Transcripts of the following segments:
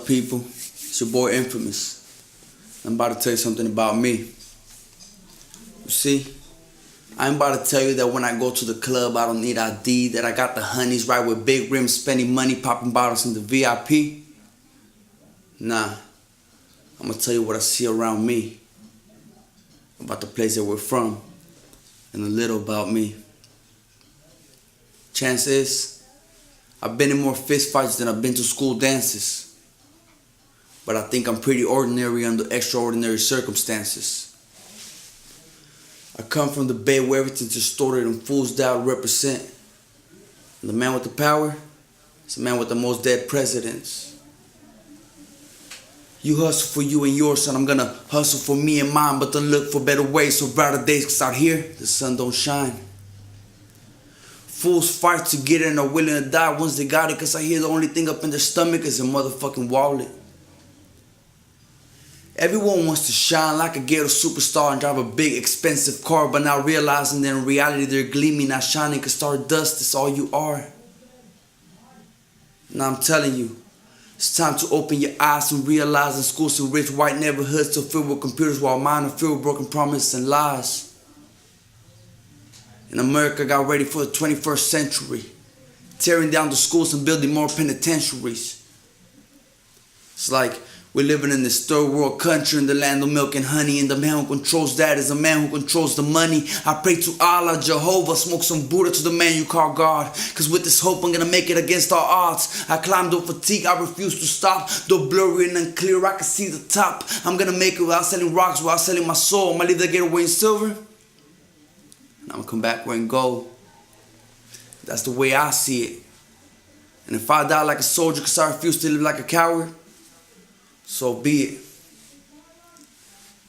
up, people? It's your boy Infamouz. I'm about to tell you something about me. You see, I'm about to tell you that when I go to the club, I don't need ID, that I got the honeys right with big rims, spending money, popping bottles in the VIP. Nah, I'm gonna tell you what I see around me, about the place that we're from, and a little about me. Chance is, I've been in more fist fights than I've been to school dances. But I think I'm pretty ordinary under extraordinary circumstances. I come from the Bay where everything's distorted and fools that represent. And the man with the power is the man with the most dead presidents. You hustle for you and yours, son. I'm gonna hustle for me and mine, but then look for better ways, so brighter days, cause out here, the sun don't shine. Fools fight to get it and are willing to die once they got it, cause I hear the only thing up in their stomach is a motherfucking wallet. Everyone wants to shine like a ghetto superstar and drive a big expensive car, but not realizing that in reality they're gleaming, not shining, cause stardust is all you are. Now I'm telling you, it's time to open your eyes and realize in schools in rich white neighborhoods still filled with computers while mine are filled with broken promises and lies. And America got ready for the 21st century, tearing down the schools and building more penitentiaries. It's like we're living in this third world country in the land of milk and honey, and the man who controls that is the man who controls the money. I pray to Allah, Jehovah, smoke some Buddha to the man you call God, cause with this hope I'm gonna make it against all odds. I climb, though fatigue, I refuse to stop. Though blurry and unclear, I can see the top. I'm gonna make it without selling rocks, without selling my soul. I'm gonna leave the getaway in silver, and I'm gonna come back wearing gold. That's the way I see it. And if I die like a soldier cause I refuse to live like a coward, so be it.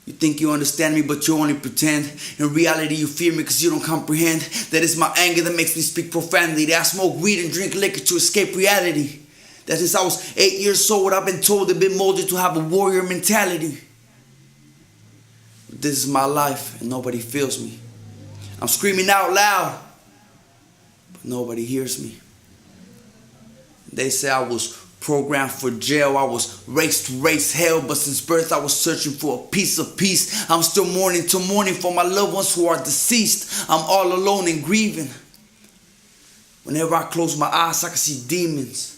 You think you understand me, but you only pretend. In reality, you fear me because you don't comprehend that it's my anger that makes me speak profanity, that I smoke weed and drink liquor to escape reality, that since I was 8 years old, I've been told I've been molded to have a warrior mentality. But this is my life and nobody feels me. I'm screaming out loud, but nobody hears me. They say I was programmed for jail, I was raised to raise hell, but since birth I was searching for a piece of peace. I'm still mourning to mourning for my loved ones who are deceased. I'm all alone and grieving. Whenever I close my eyes, I can see demons.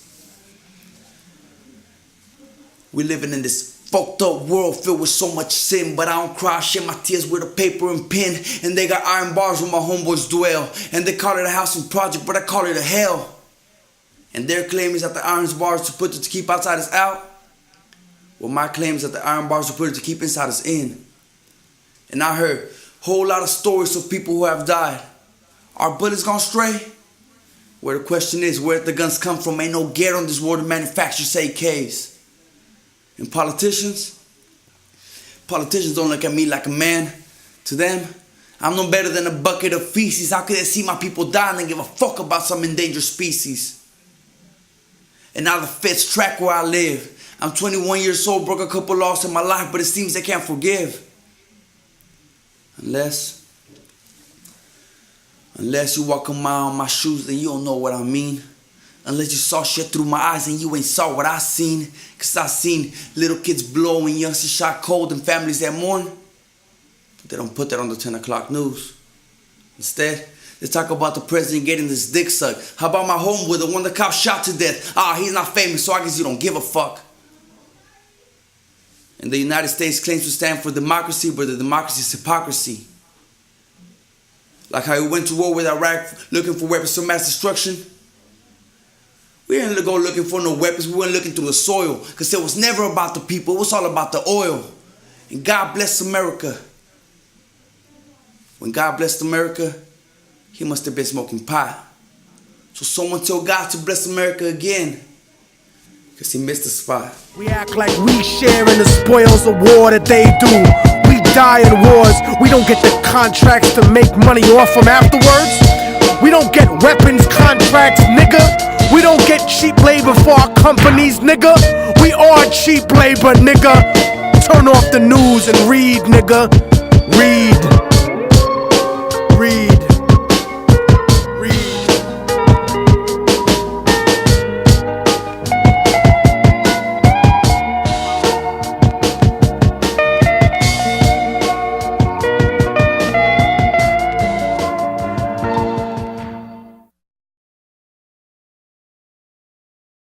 We're living in this fucked up world filled with so much sin, but I don't cry, I shed my tears with a paper and pen. And they got iron bars where my homeboys dwell, and they call it a housing project, but I call it a hell. And their claim is that the iron bars to put it to keep outside is out. Well, my claim is that the iron bars to put it to keep inside is in. And I heard a whole lot of stories of people who have died. Are bullets gone stray? Where the question is, where did the guns come from? Ain't no gear on this world to manufacture AKs. And politicians don't look at me like a man. To them, I'm no better than a bucket of feces. How could they see my people die and then give a fuck about some endangered species? And now the feds track where I live. I'm 21 years old, broke a couple laws in my life, but it seems they can't forgive. Unless you walk a mile in my shoes, then you don't know what I mean. Unless you saw shit through my eyes and you ain't saw what I seen. Cause I seen little kids blow and youngsters shot cold and families that mourn. But they don't put that on the 10 o'clock news. Instead, they talk about the president getting his dick sucked. How about my homeboy, the one the cop shot to death? He's not famous, so I guess you don't give a fuck. And the United States claims to stand for democracy, but the democracy is hypocrisy. Like how we went to war with Iraq looking for weapons of mass destruction. We didn't go looking for no weapons, we weren't looking through the soil. Because it was never about the people, it was all about the oil. And God bless America. When God blessed America, he must have been smoking pot. So someone tell God to bless America again, because he missed the spot. We act like we share in the spoils of war that they do. We die in wars. We don't get the contracts to make money off them afterwards. We don't get weapons contracts, nigga. We don't get cheap labor for our companies, nigga. We are cheap labor, nigga. Turn off the news and read, nigga. Read.